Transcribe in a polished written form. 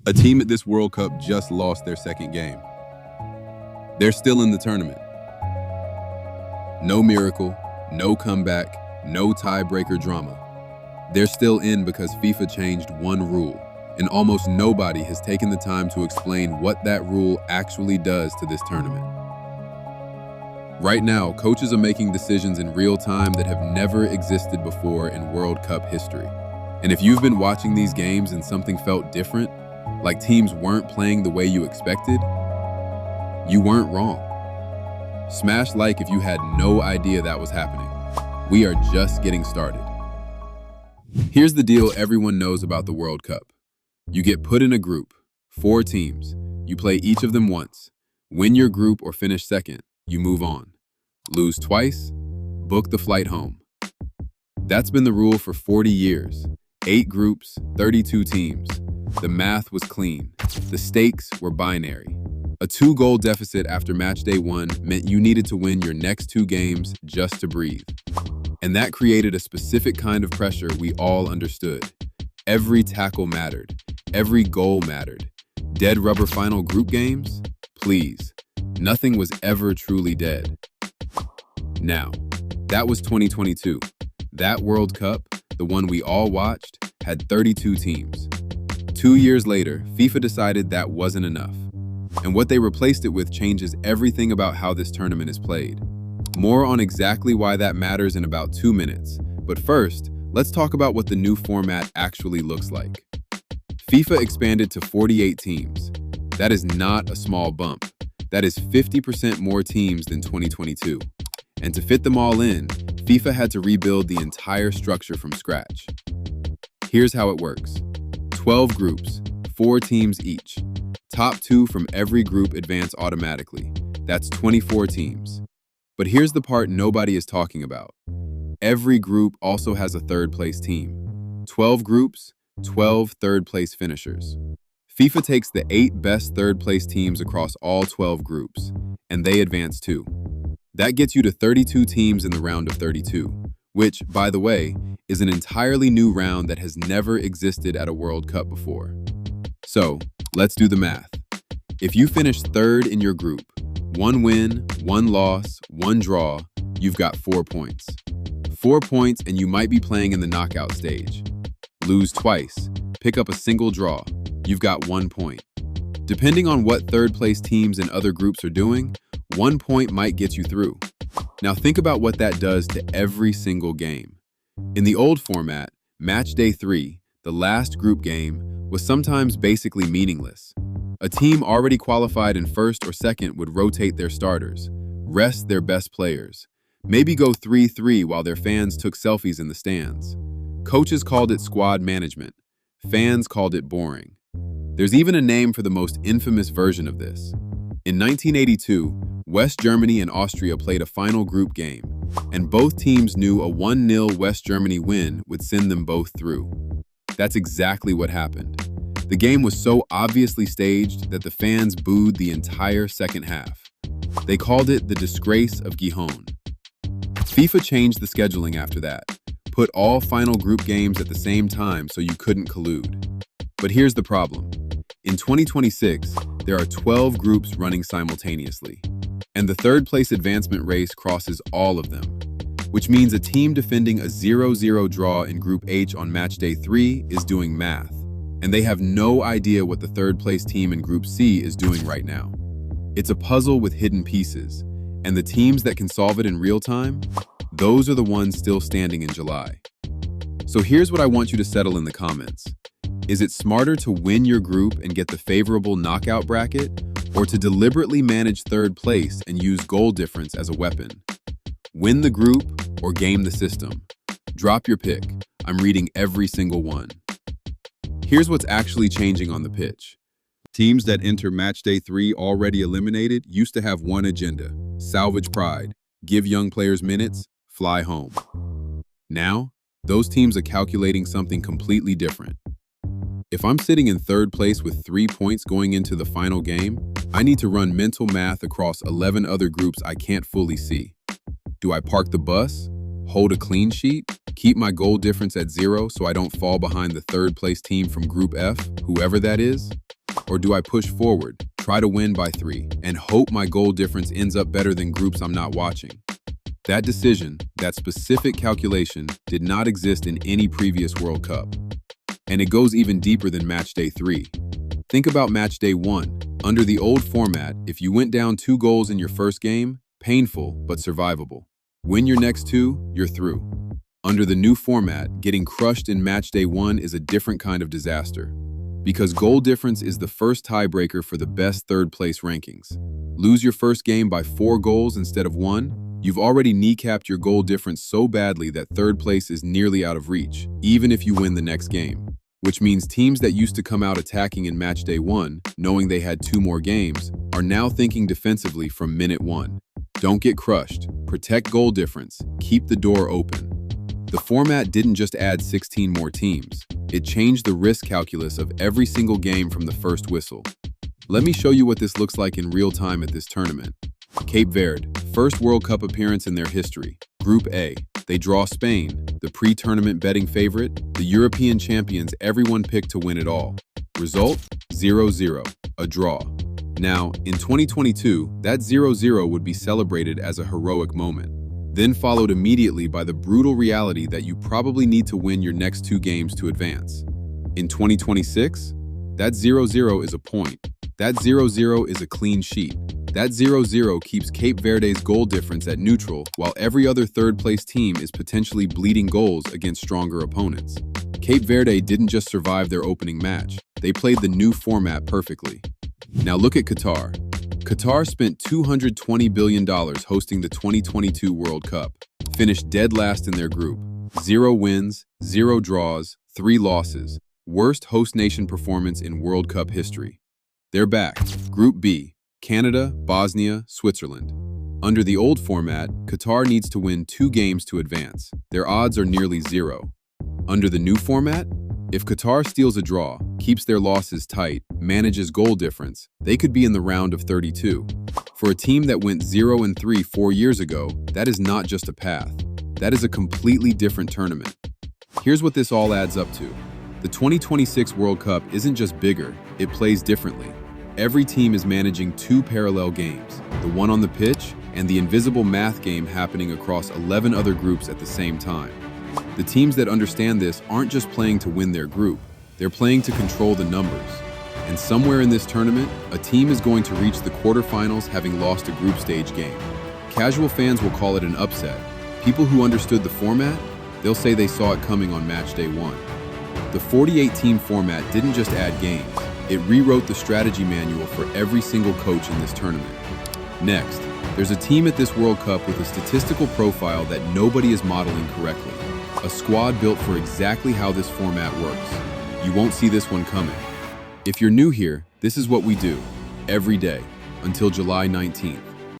A team at this World Cup just lost their second game. They're still in the tournament. No miracle, no comeback, no tiebreaker drama. They're still in because FIFA changed one rule, and almost nobody has taken the time to explain what that rule actually does to this tournament. Right now, coaches are making decisions in real time that have never existed before in World Cup history. And if you've been watching these games and something felt different, like teams weren't playing the way you expected, you weren't wrong. Smash like if you had no idea that was happening. We are just getting started. Here's the deal everyone knows about the World Cup. You get put in a group, 4 teams. You play each of them once. Win your group or finish second, you move on. Lose twice, book the flight home. That's been the rule for 40 years. 8 groups, 32 teams. The math was clean. The stakes were binary. A 2-goal deficit after match day 1 meant you needed to win your next 2 games just to breathe. And that created a specific kind of pressure we all understood. Every tackle mattered. Every goal mattered. Dead rubber final group games? Please. Nothing was ever truly dead. Now, that was 2022. That World Cup, the one we all watched, had 32 teams. 2 years later, FIFA decided that wasn't enough. And what they replaced it with changes everything about how this tournament is played. More on exactly why that matters in about 2 minutes. But first, let's talk about what the new format actually looks like. FIFA expanded to 48 teams. That is not a small bump. That is 50% more teams than 2022. And to fit them all in, FIFA had to rebuild the entire structure from scratch. Here's how it works. 12 groups, 4 teams each. Top 2 from every group advance automatically. That's 24 teams. But here's the part nobody is talking about. Every group also has a third-place team. 12 groups, 12 third-place finishers. FIFA takes the 8 best third-place teams across all 12 groups, and they advance too. That gets you to 32 teams in the round of 32, which, by the way, is an entirely new round that has never existed at a World Cup before. So, let's do the math. If you finish 3rd in your group, 1 win, 1 loss, 1 draw, you've got 4 points. 4 points and you might be playing in the knockout stage. Lose twice, pick up a single draw, you've got 1 point. Depending on what third-place teams and other groups are doing, 1 point might get you through. Now think about what that does to every single game. In the old format, match day 3, the last group game, was sometimes basically meaningless. A team already qualified in 1st or 2nd would rotate their starters, rest their best players, maybe go 3-3 while their fans took selfies in the stands. Coaches called it squad management. Fans called it boring. There's even a name for the most infamous version of this. In 1982, West Germany and Austria played a final group game, and both teams knew a 1-0 West Germany win would send them both through. That's exactly what happened. The game was so obviously staged that the fans booed the entire second half. They called it the disgrace of Gijón. FIFA changed the scheduling after that, put all final group games at the same time so you couldn't collude. But here's the problem. In 2026, there are 12 groups running simultaneously, and the 3rd-place advancement race crosses all of them, which means a team defending a 0-0 draw in Group H on match day 3 is doing math, and they have no idea what the 3rd-place team in Group C is doing right now. It's a puzzle with hidden pieces, and the teams that can solve it in real time, those are the ones still standing in July. So here's what I want you to settle in the comments. Is it smarter to win your group and get the favorable knockout bracket, or to deliberately manage 3rd place and use goal difference as a weapon? Win the group or game the system? Drop your pick. I'm reading every single one. Here's what's actually changing on the pitch. Teams that enter match day 3 already eliminated used to have one agenda: salvage pride, give young players minutes, fly home. Now, those teams are calculating something completely different. If I'm sitting in 3rd place with 3 points going into the final game, I need to run mental math across 11 other groups I can't fully see. Do I park the bus? Hold a clean sheet? Keep my goal difference at 0 so I don't fall behind the 3rd place team from Group F, whoever that is? Or do I push forward, try to win by 3, and hope my goal difference ends up better than groups I'm not watching? That decision, that specific calculation, did not exist in any previous World Cup. And it goes even deeper than match day 3. Think about match day 1. Under the old format, if you went down 2 goals in your first game, painful but survivable. Win your next 2, you're through. Under the new format, getting crushed in match day 1 is a different kind of disaster. Because goal difference is the first tiebreaker for the best third-place rankings. Lose your first game by 4 goals instead of 1, you've already kneecapped your goal difference so badly that third place is nearly out of reach, even if you win the next game. Which means teams that used to come out attacking in match day 1, knowing they had 2 more games, are now thinking defensively from minute 1. Don't get crushed, protect goal difference, keep the door open. The format didn't just add 16 more teams, it changed the risk calculus of every single game from the first whistle. Let me show you what this looks like in real time at this tournament. Cape Verde, first World Cup appearance in their history. Group A, they draw Spain, the pre-tournament betting favorite, the European champions everyone picked to win it all. Result, 0-0, a draw. Now, in 2022, that 0-0 would be celebrated as a heroic moment, then followed immediately by the brutal reality that you probably need to win your next 2 games to advance. In 2026, that 0-0 is a point. That 0-0 is a clean sheet. That 0-0 keeps Cape Verde's goal difference at neutral, while every other third-place team is potentially bleeding goals against stronger opponents. Cape Verde didn't just survive their opening match, they played the new format perfectly. Now look at Qatar. Qatar spent $220 billion hosting the 2022 World Cup, finished dead last in their group. 0 wins, 0 draws, 3 losses. Worst host nation performance in World Cup history. They're back. Group B, Canada, Bosnia, Switzerland. Under the old format, Qatar needs to win 2 games to advance. Their odds are nearly 0. Under the new format, if Qatar steals a draw, keeps their losses tight, manages goal difference, they could be in the round of 32. For a team that went 0-3 4 years ago, that is not just a path. That is a completely different tournament. Here's what this all adds up to. The 2026 World Cup isn't just bigger, it plays differently. Every team is managing 2 parallel games, the one on the pitch and the invisible math game happening across 11 other groups at the same time. The teams that understand this aren't just playing to win their group, they're playing to control the numbers. And somewhere in this tournament, a team is going to reach the quarterfinals having lost a group stage game. Casual fans will call it an upset. People who understood the format, they'll say they saw it coming on match day 1. The 48-team format didn't just add games, it rewrote the strategy manual for every single coach in this tournament. Next, there's a team at this World Cup with a statistical profile that nobody is modeling correctly. A squad built for exactly how this format works. You won't see this one coming. If you're new here, this is what we do, every day, until July 19th.